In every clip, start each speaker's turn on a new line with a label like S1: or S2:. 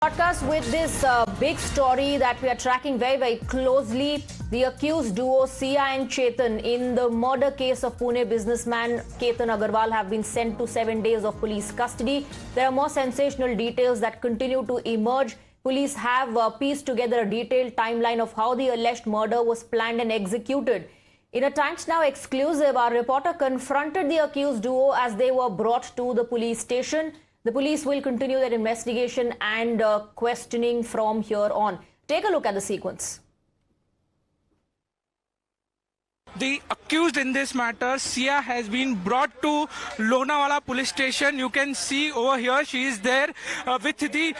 S1: Podcast with this big story that we are tracking very closely. The accused duo Sia and Chetan in the murder case of Pune businessman Ketan Agarwal have been sent to 7 days of police custody. There are more sensational details that continue to emerge. Police have pieced together a detailed timeline of how the alleged murder was planned and executed. In a Times Now exclusive, our reporter confronted the accused duo as they were brought to the police station. The police will continue their investigation and questioning from here on. Take a look at the sequence.
S2: The accused in this matter, Sia, has been brought to Lonawala police station. You can see over here, she is there with the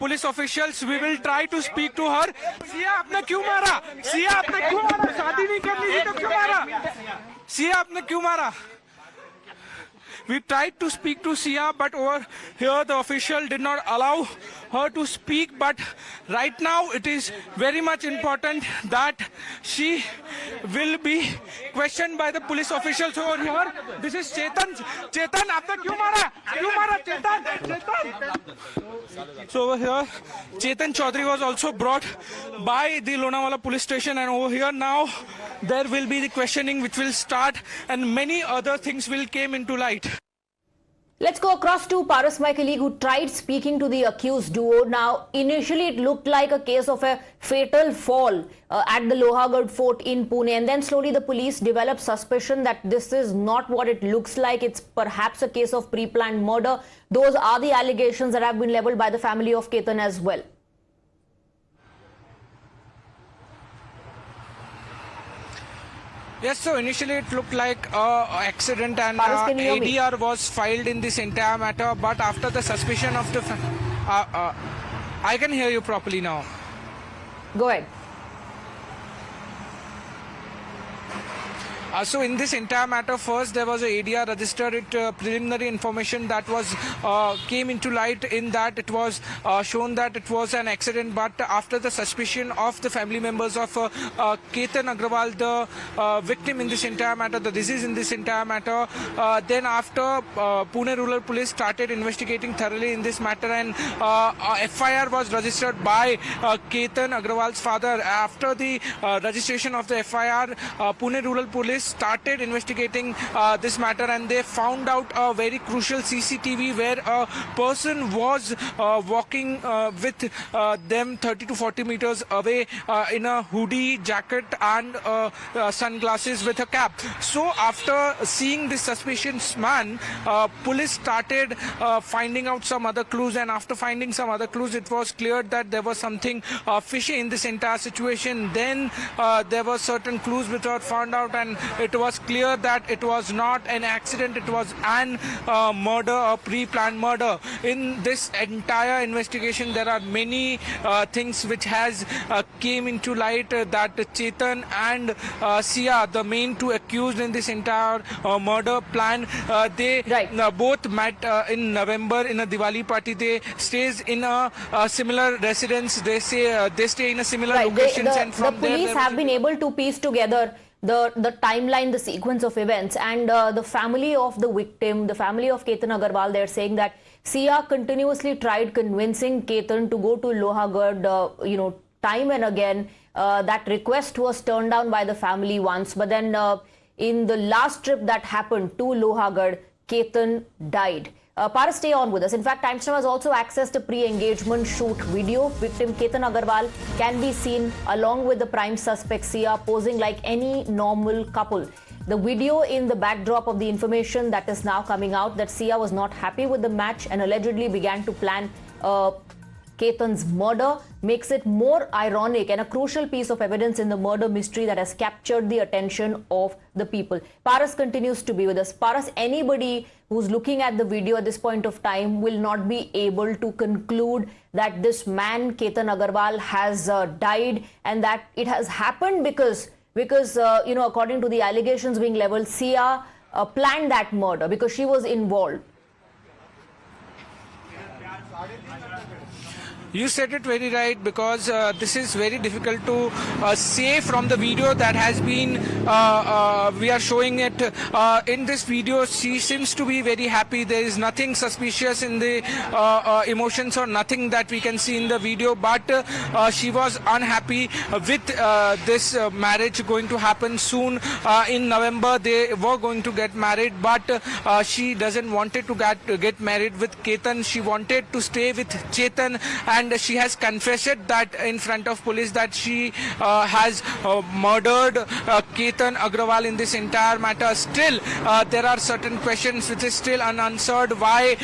S2: police officials. We will try to speak to her. Sia, आपने क्यों मारा? Sia, आपने क्यों मारा? शादी नहीं करनी थी तो क्यों मारा? Sia, आपने क्यों मारा? We tried to speak to Sia, but over here the official did not allow her to speak. But right now it is very much important that she will be questioned by the police officials over here. This is Chetan. Chetan, आपने क्यों मारा? क्यों मारा Chetan? Chetan. So over here, Chetan Chaudhary was also brought by the Lonawala police station, and over here now there will be the questioning which will start, and many other things will come into light.
S1: Let's go across to Paras, my colleague, who tried speaking to the accused duo. Now, initially it looked like a case of a fatal fall at the Lohagarh Fort in Pune, and then slowly the police developed suspicion that this is not what it looks like. It's perhaps a case of pre-planned murder. Those are the allegations that have been leveled by the family of Ketan as well.
S2: Yes, so initially it looked like an accident, and ADR was filed in this entire matter, but after the suspicion of the... I can hear you properly now.
S1: Go ahead.
S2: So in this entire matter, first there was a ADR registered preliminary information that was came into light, in that it was shown that it was an accident, but after the suspicion of the family members of Ketan Agarwal, the victim in this entire matter, the deceased in this entire matter, then after Pune Rural Police started investigating thoroughly in this matter, and FIR was registered by Ketan Agarwal's father. After the registration of the FIR, Pune Rural Police started investigating this matter, and they found out a very crucial CCTV where a person was walking with them 30 to 40 meters away in a hoodie, jacket and sunglasses with a cap. So after seeing this suspicious man, police started finding out some other clues, and after finding some other clues, it was clear that there was something fishy in this entire situation. Then there were certain clues which were found out, and it was clear that it was not an accident, it was an murder, a pre-planned murder. In this entire investigation, there are many things which has came into light, that Chetan and Sia, the main two accused in this entire murder plan, they both met in November in a Diwali party. They stays in a similar residence. They say they stay in a similar locations, and from
S1: the police have been able to piece together the timeline, the sequence of events, and the family of the victim, the family of Ketan Agarwal, they're saying that Sia continuously tried convincing Ketan to go to Lohagarh, time and again. That request was turned down by the family once, but then in the last trip that happened to Lohagarh, Ketan died. Paras, stay on with us. In fact, Times Now has also accessed a pre-engagement shoot video. Victim Ketan Agarwal can be seen along with the prime suspect Sia posing like any normal couple. The video in the backdrop of the information that is now coming out that Sia was not happy with the match and allegedly began to plan Ketan's murder makes it more ironic and a crucial piece of evidence in the murder mystery that has captured the attention of the people. Paras continues to be with us. Paras, anybody who's looking at the video at this point of time will not be able to conclude that this man, Ketan Agarwal, has died, and that it has happened because according to the allegations being leveled, Sia planned that murder because she was involved.
S2: You said it very right, because this is very difficult to say from the video that has been, we are showing it. In this video, she seems to be very happy. There is nothing suspicious in the emotions or nothing that we can see in the video, but she was unhappy with this marriage going to happen soon. In November, they were going to get married, but she doesn't wanted to get married with Ketan. She wanted to stay with Chetan, and she has confessed that in front of police that she has murdered Ketan Agrawal in this entire matter. Still, there are certain questions which is still unanswered. Why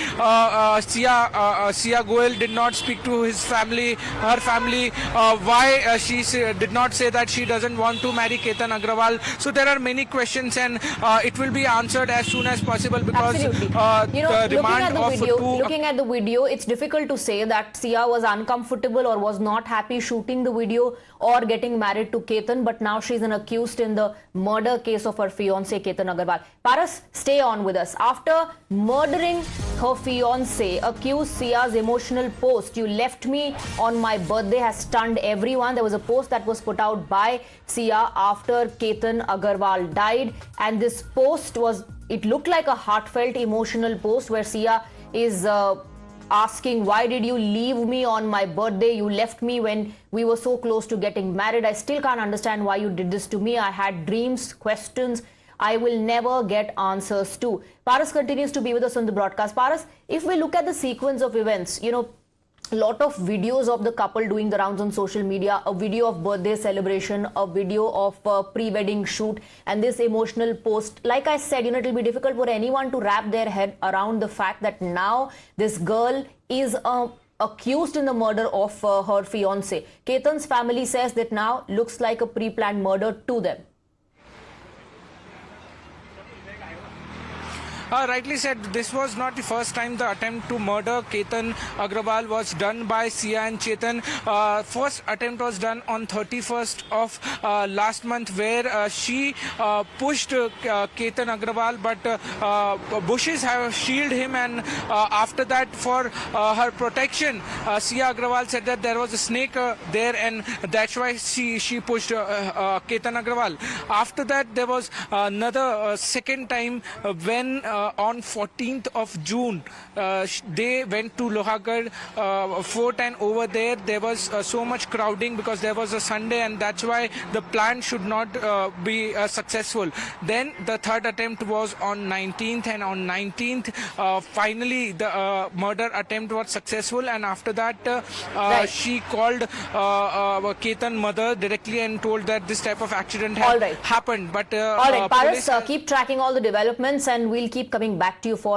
S2: Sia Goel did not speak to his family, her family? Why she did not say that she doesn't want to marry Ketan Agrawal? So there are many questions, and it will be answered as soon as possible, because the remand of
S1: looking at the video, it's difficult to say that Sia was uncomfortable or was not happy shooting the video or getting married to Ketan, but now she's an accused in the murder case of her fiancé Ketan Agrawal. Paras, stay on with us. After murdering her fiancé, accused Sia's emotional post, "You left me on my birthday," has stunned everyone. There was a post that was put out by Sia after Ketan Agrawal died, and this post was, it looked like a heartfelt, emotional post where Sia is asking, "Why did you leave me on my birthday? You left me when we were so close to getting married. I still can't understand why you did this to me. I had dreams, questions I will never get answers to." Paras continues to be with us on the broadcast. Paras, if we look at the sequence of events, a lot of videos of the couple doing the rounds on social media, a video of birthday celebration, a video of pre-wedding shoot, and this emotional post. Like I said, it will be difficult for anyone to wrap their head around the fact that now this girl is accused in the murder of her fiancé. Ketan's family says that now looks like a pre-planned murder to them.
S2: Rightly said, this was not the first time the attempt to murder Ketan Agrawal was done by Sia and Chetan. First attempt was done on 31st of last month, where she pushed Ketan Agrawal, but bushes have shielded him, and after that, for her protection, Sia Agrawal said that there was a snake there, and that's why she pushed Ketan Agrawal. After that, there was another second time when on 14th of June, they went to Lohagarh fort, and over there was so much crowding because there was a Sunday, and that's why the plan should not be successful. Then the third attempt was on 19th, and on 19th, finally the murder attempt was successful, and after that she called Ketan mother directly and told that this type of accident had happened. But
S1: all right, Paras, keep tracking all the developments, and we'll keep coming back to you for